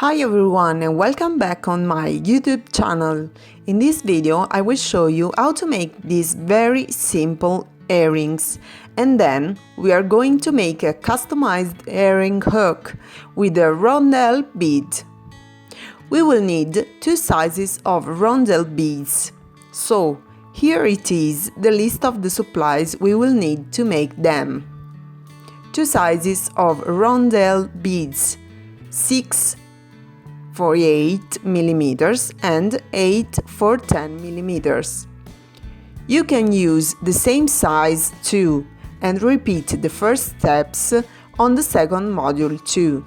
Hi everyone and welcome back on my YouTube channel. In this video I will show you how to make these very simple earrings, and then we are going to make a customized earring hook with a rondelle bead. We will need two sizes of rondelle beads. So here it is, the list of the supplies we will need to make them. Two sizes of rondelle beads, 6 for 8 millimeters and 8 for 10 millimeters. You can use the same size too and repeat the first steps on the second module too.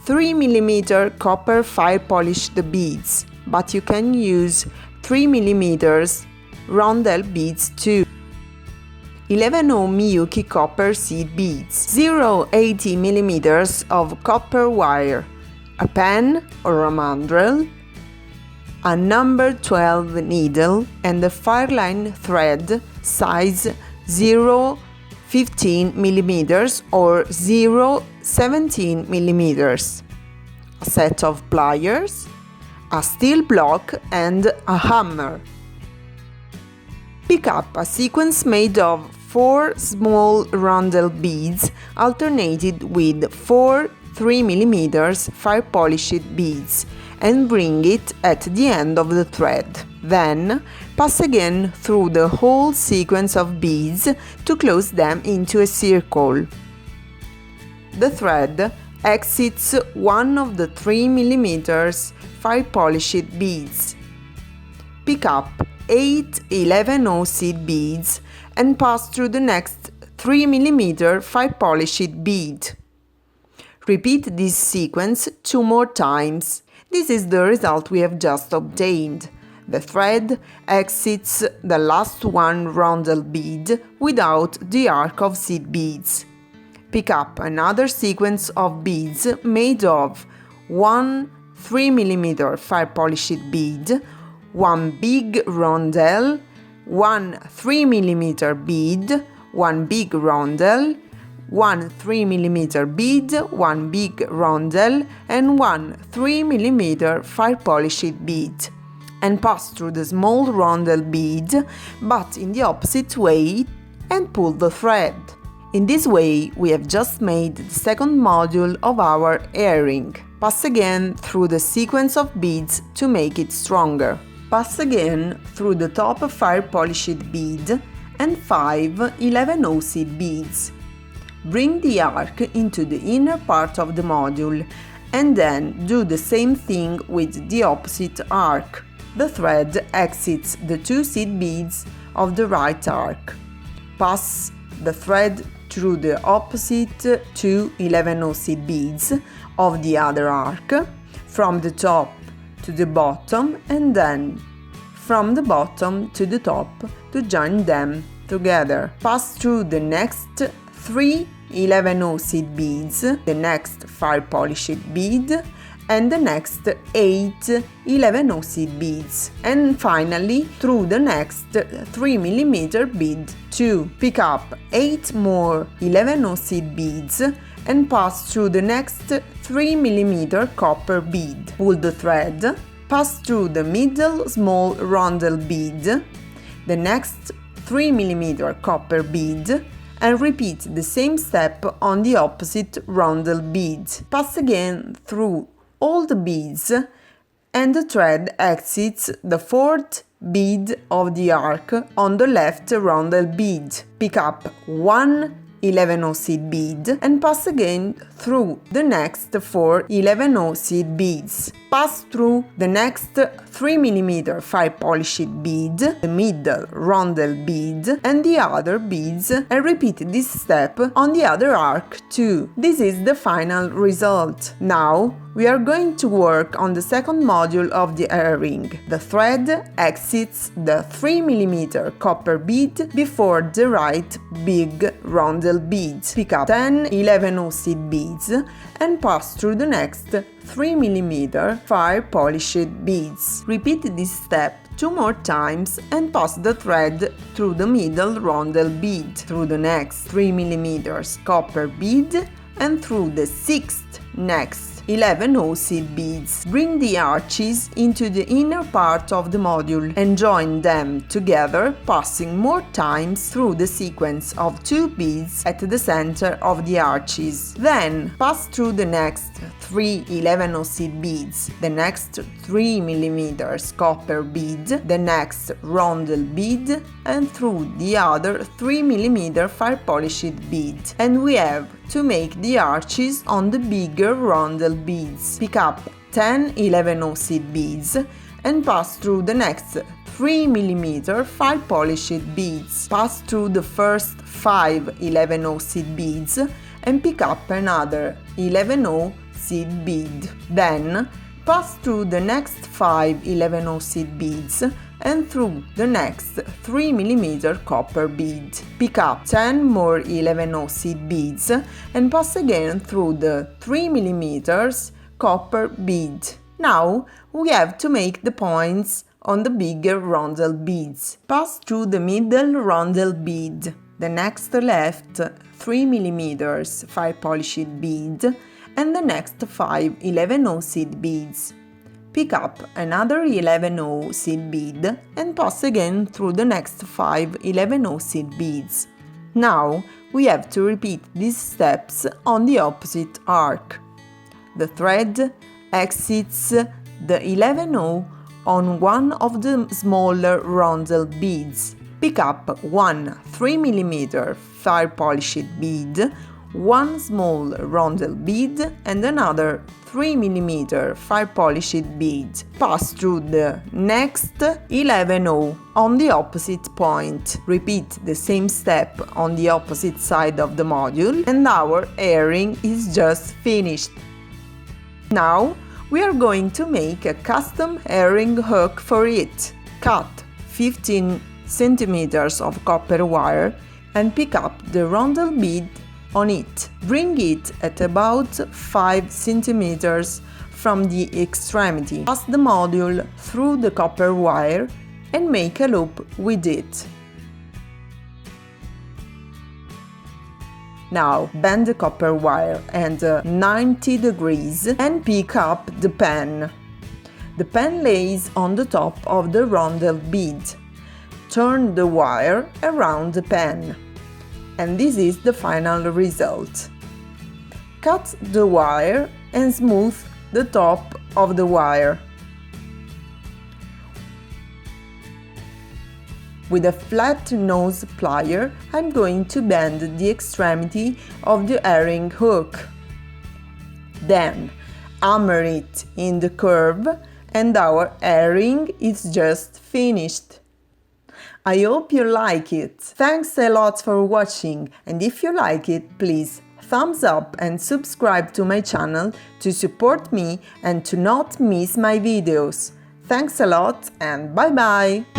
3 millimeter copper fire polished beads, but you can use 3 millimeters rondelle beads too. 11/0 miyuki copper seed beads, 0.80 millimeters of copper wire, a pen or a mandrel, a number 12 needle and a fireline thread size 0.15 millimeters or 0.17 millimeters, a set of pliers, a steel block and a hammer. Pick up a sequence made of 4 small rondelle beads alternated with 4 3 millimeters fire polished beads and bring it at the end of the thread. Then pass again through the whole sequence of beads to close them into a circle. The thread exits one of the 3 millimeters fire polished beads. Pick up 8 11/0 seed beads and pass through the next 3 millimeter fire polished bead. Repeat this sequence 2 more times. This is the result we have just obtained. The thread exits the last one rondelle bead without the arc of seed beads. Pick up another sequence of beads made of 1 3 millimeter fire polished bead, 1 big rondelle, 1 3 millimeter bead, 1 big rondelle, 1 3 millimeter bead, 1 big rondelle and 1 3 millimeter fire polished bead, and pass through the small rondelle bead but in the opposite way and pull the thread. In this way we have just made the second module of our earring. Pass again through the sequence of beads to make it stronger. Pass again through the top fire polished bead and 5 11/0 seed beads. Bring the arc into the inner part of the module and then do the same thing with the opposite arc. The thread exits the 2 seed beads of the right arc. Pass the thread through the opposite 2 11/0 seed beads of the other arc, from the top to the bottom and then from the bottom to the top to join them together. Pass through the next 3 11/0 seed beads, the next fire polished bead and the next 8 11/0 seed beads, and finally through the next 3 millimeter bead too. Pick up 8 more 11/0 seed beads and pass through the next 3 millimeter copper bead. Pull the thread, pass through the middle small rondelle bead, the next 3 millimeter copper bead, and repeat the same step on the opposite rondelle bead. Pass again through all the beads and the thread exits the 4th bead of the arc on the left rondelle bead. Pick up 1 11/0 seed bead and pass again through the next 4 11/0 seed beads. Pass through the next 3 millimeter fire polished bead, the middle rondelle bead and the other beads, and repeat this step on the other arc too. This is the final result. Now we are going to work on the second module of the earring. The thread exits the 3 millimeter copper bead before the right big rondelle bead. Pick up 10 11/0 seed beads and pass through the next 3 millimeter fire polished beads. Repeat this step 2 more times and pass the thread through the middle rondelle bead, through the next 3 millimeters copper bead and through the 6th Next, 11 seed beads. Bring the arches into the inner part of the module and join them together, passing more times through the sequence of 2 beads at the center of the arches. Then, pass through the next 3 11 seed beads, the next 3 mm copper bead, the next rondelle bead, and through the other 3 mm fire polished bead. And we have to make the arches on the bigger rondelle beads. Pick up 10 11 seed beads and pass through the next 3 mm fire polished beads. Pass through the first 5 11 seed beads and pick up another 11 seed bead. Then pass through the next 5 11 seed beads and through the next 3 mm copper bead. Pick up 10 more 11 seed beads and pass again through the 3 mm copper bead. Now we have to make the points on the bigger rondelle beads. Pass through the middle rondelle bead, the next left 3 mm fire polished bead, and the next 5 11 seed beads. Pick up another 11 seed bead and pass again through the next 5 11 seed beads. Now we have to repeat these steps on the opposite arc. The thread exits the 11 on one of the smaller rondelle beads. Pick up one 3 mm fire polished bead, one small rondelle bead and another 3 mm fire polished bead. Pass through the next 11 on the opposite point. Repeat the same step on the opposite side of the module and our earring is just finished. Now we are going to make a custom earring hook for it. Cut 15 centimeters of copper wire and pick up the rondelle bead on it. Bring it at about 5 centimeters from the extremity. Pass the module through the copper wire and make a loop with it. Now bend the copper wire at 90 degrees and pick up the pen. The pen lays on the top of the rondelle bead. Turn the wire around the pen. And this is the final result. Cut the wire and smooth the top of the wire. With a flat nose plier, I'm going to bend the extremity of the earring hook. Then hammer it in the curve and our earring is just finished. I hope you like it. Thanks a lot for watching, and if you like it, please thumbs up and subscribe to my channel to support me and to not miss my videos. Thanks a lot and bye bye!